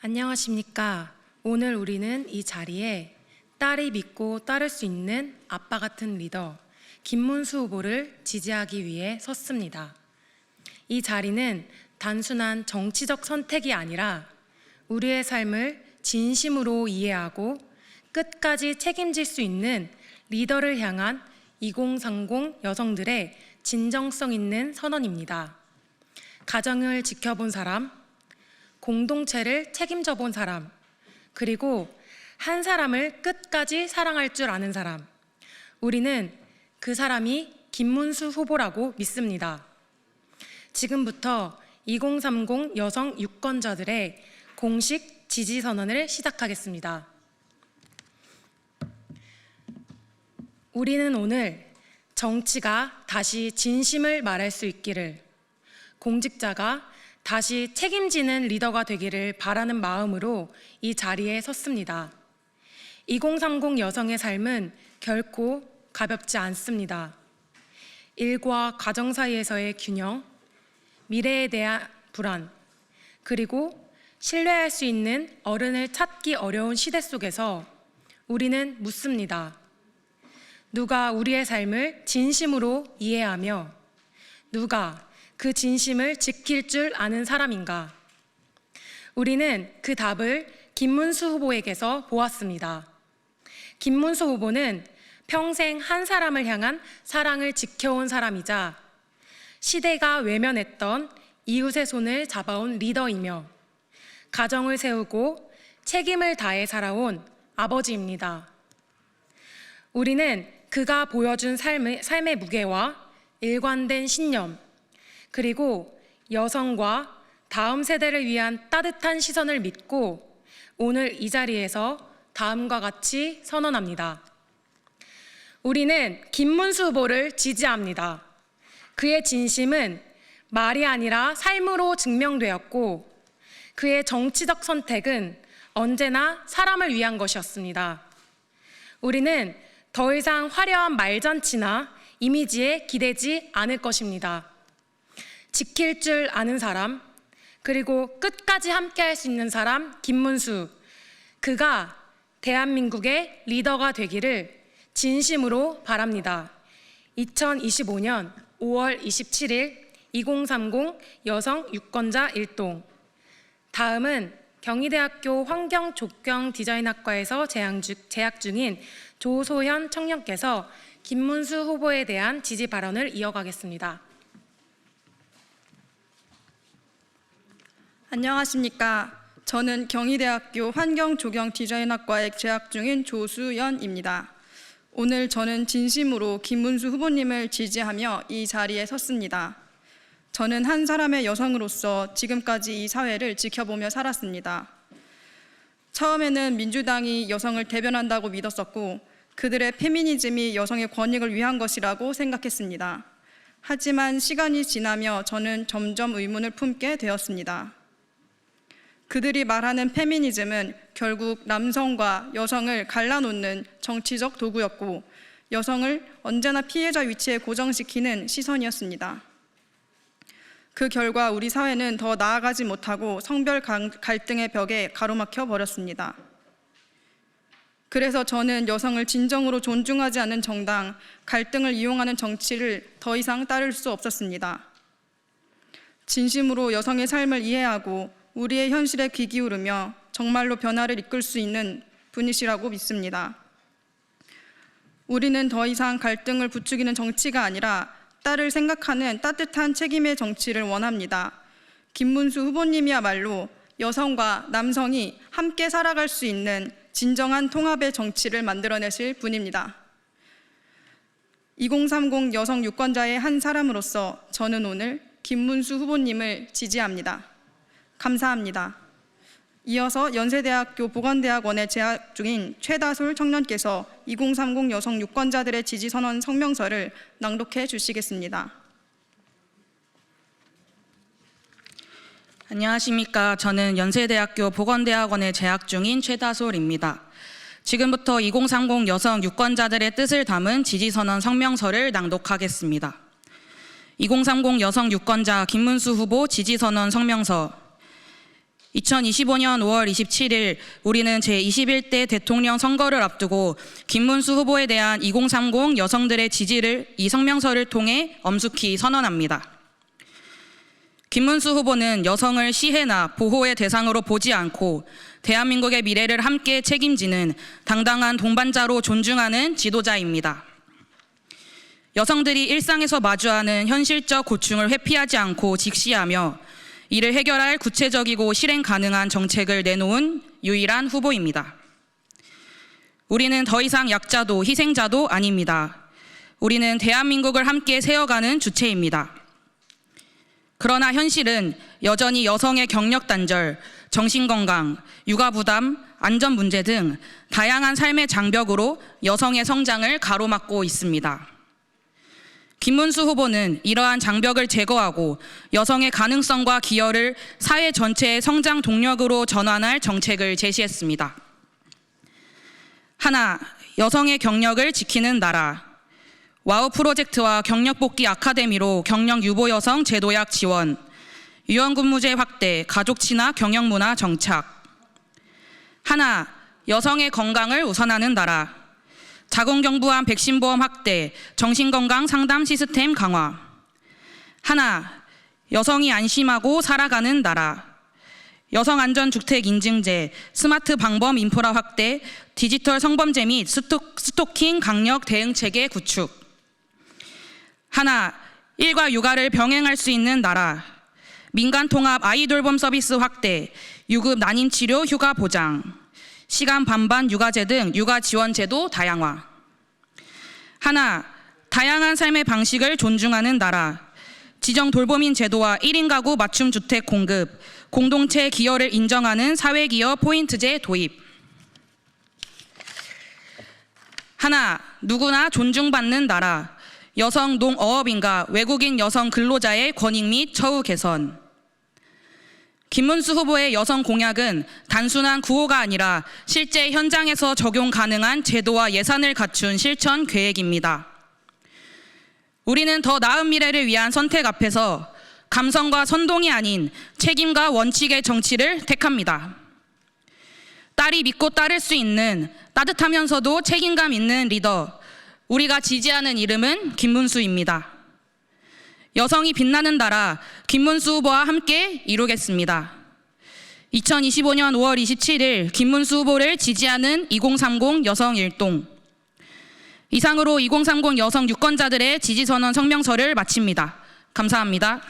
안녕하십니까. 오늘 우리는 이 자리에 딸이 믿고 따를 수 있는 아빠 같은 리더 김문수 후보를 지지하기 위해 섰습니다. 이 자리는 단순한 정치적 선택이 아니라 우리의 삶을 진심으로 이해하고 끝까지 책임질 수 있는 리더를 향한 2030 여성들의 진정성 있는 선언입니다. 가정을 지켜본 사람, 공동체를 책임져 본 사람, 그리고 한 사람을 끝까지 사랑할 줄 아는 사람, 우리는 그 사람이 김문수 후보라고 믿습니다. 지금부터 2030 여성 유권자들의 공식 지지 선언을 시작하겠습니다. 우리는 오늘 정치가 다시 진심을 말할 수 있기를, 공직자가 다시 책임지는 리더가 되기를 바라는 마음으로 이 자리에 섰습니다. 2030 여성의 삶은 결코 가볍지 않습니다. 일과 가정 사이에서의 균형, 미래에 대한 불안, 그리고 신뢰할 수 있는 어른을 찾기 어려운 시대 속에서 우리는 묻습니다. 누가 우리의 삶을 진심으로 이해하며 누가 그 진심을 지킬 줄 아는 사람인가? 우리는 그 답을 김문수 후보에게서 보았습니다. 김문수 후보는 평생 한 사람을 향한 사랑을 지켜온 사람이자 시대가 외면했던 이웃의 손을 잡아온 리더이며 가정을 세우고 책임을 다해 살아온 아버지입니다. 우리는 그가 보여준 삶의 무게와 일관된 신념, 그리고 여성과 다음 세대를 위한 따뜻한 시선을 믿고 오늘 이 자리에서 다음과 같이 선언합니다. 우리는 김문수 후보를 지지합니다. 그의 진심은 말이 아니라 삶으로 증명되었고 그의 정치적 선택은 언제나 사람을 위한 것이었습니다. 우리는 더 이상 화려한 말잔치나 이미지에 기대지 않을 것입니다. 지킬 줄 아는 사람, 그리고 끝까지 함께할 수 있는 사람 김문수, 그가 대한민국의 리더가 되기를 진심으로 바랍니다. 2025년 5월 27일 2030 여성 유권자 일동. 다음은 경희대학교 환경조경디자인학과에서 재학 중인 조소현 청년께서 김문수 후보에 대한 지지 발언을 이어가겠습니다. 안녕하십니까. 저는 경희대학교 환경조경디자인학과에 재학 중인 조수연입니다. 오늘 저는 진심으로 김문수 후보님을 지지하며 이 자리에 섰습니다. 저는 한 사람의 여성으로서 지금까지 이 사회를 지켜보며 살았습니다. 처음에는 민주당이 여성을 대변한다고 믿었었고 그들의 페미니즘이 여성의 권익을 위한 것이라고 생각했습니다. 하지만 시간이 지나며 저는 점점 의문을 품게 되었습니다. 그들이 말하는 페미니즘은 결국 남성과 여성을 갈라놓는 정치적 도구였고 여성을 언제나 피해자 위치에 고정시키는 시선이었습니다. 그 결과 우리 사회는 더 나아가지 못하고 성별 갈등의 벽에 가로막혀 버렸습니다. 그래서 저는 여성을 진정으로 존중하지 않는 정당, 갈등을 이용하는 정치를 더 이상 따를 수 없었습니다. 진심으로 여성의 삶을 이해하고 우리의 현실에 귀 기울이며 정말로 변화를 이끌 수 있는 분이시라고 믿습니다. 우리는 더 이상 갈등을 부추기는 정치가 아니라 딸을 생각하는 따뜻한 책임의 정치를 원합니다. 김문수 후보님이야말로 여성과 남성이 함께 살아갈 수 있는 진정한 통합의 정치를 만들어내실 분입니다. 2030 여성 유권자의 한 사람으로서 저는 오늘 김문수 후보님을 지지합니다. 감사합니다. 이어서 연세대학교 보건대학원에 재학 중인 최다솔 청년께서 2030 여성 유권자들의 지지선언 성명서를 낭독해 주시겠습니다. 안녕하십니까. 저는 연세대학교 보건대학원에 재학 중인 최다솔입니다. 지금부터 2030 여성 유권자들의 뜻을 담은 지지선언 성명서를 낭독하겠습니다. 2030 여성 유권자 김문수 후보 지지선언 성명서. 2025년 5월 27일 우리는 제21대 대통령 선거를 앞두고 김문수 후보에 대한 2030 여성들의 지지를 이 성명서를 통해 엄숙히 선언합니다. 김문수 후보는 여성을 시혜나 보호의 대상으로 보지 않고 대한민국의 미래를 함께 책임지는 당당한 동반자로 존중하는 지도자입니다. 여성들이 일상에서 마주하는 현실적 고충을 회피하지 않고 직시하며 이를 해결할 구체적이고 실행 가능한 정책을 내놓은 유일한 후보입니다. 우리는 더 이상 약자도 희생자도 아닙니다. 우리는 대한민국을 함께 세워가는 주체입니다. 그러나 현실은 여전히 여성의 경력 단절, 정신건강, 육아부담, 안전 문제 등 다양한 삶의 장벽으로 여성의 성장을 가로막고 있습니다. 김문수 후보는 이러한 장벽을 제거하고 여성의 가능성과 기여를 사회 전체의 성장 동력으로 전환할 정책을 제시했습니다. 하나, 여성의 경력을 지키는 나라. 와우 프로젝트와 경력복귀 아카데미로 경력 유보 여성 제도약 지원, 유연근무제 확대, 가족 친화 경영문화 정착. 하나, 여성의 건강을 우선하는 나라. 자궁경부암 백신보험 확대, 정신건강 상담 시스템 강화. 하나, 여성이 안심하고 살아가는 나라. 여성안전주택 인증제, 스마트 방범 인프라 확대, 디지털 성범죄 및 스토킹 강력 대응체계 구축. 하나, 일과 육아를 병행할 수 있는 나라. 민간통합 아이돌봄 서비스 확대, 유급 난임치료 휴가 보장, 시간 반반 육아제 등 육아 지원 제도 다양화. 하나, 다양한 삶의 방식을 존중하는 나라. 지정 돌봄인 제도와 1인 가구 맞춤 주택 공급, 공동체 기여를 인정하는 사회기여 포인트제 도입. 하나, 누구나 존중받는 나라. 여성 농어업인과 외국인 여성 근로자의 권익 및 처우 개선. 김문수 후보의 여성 공약은 단순한 구호가 아니라 실제 현장에서 적용 가능한 제도와 예산을 갖춘 실천 계획입니다. 우리는 더 나은 미래를 위한 선택 앞에서 감성과 선동이 아닌 책임과 원칙의 정치를 택합니다. 딸이 믿고 따를 수 있는 따뜻하면서도 책임감 있는 리더, 우리가 지지하는 이름은 김문수입니다. 여성이 빛나는 나라, 김문수 후보와 함께 이루겠습니다. 2025년 5월 27일 김문수 후보를 지지하는 2030 여성 일동. 이상으로 2030 여성 유권자들의 지지선언 성명서를 마칩니다. 감사합니다.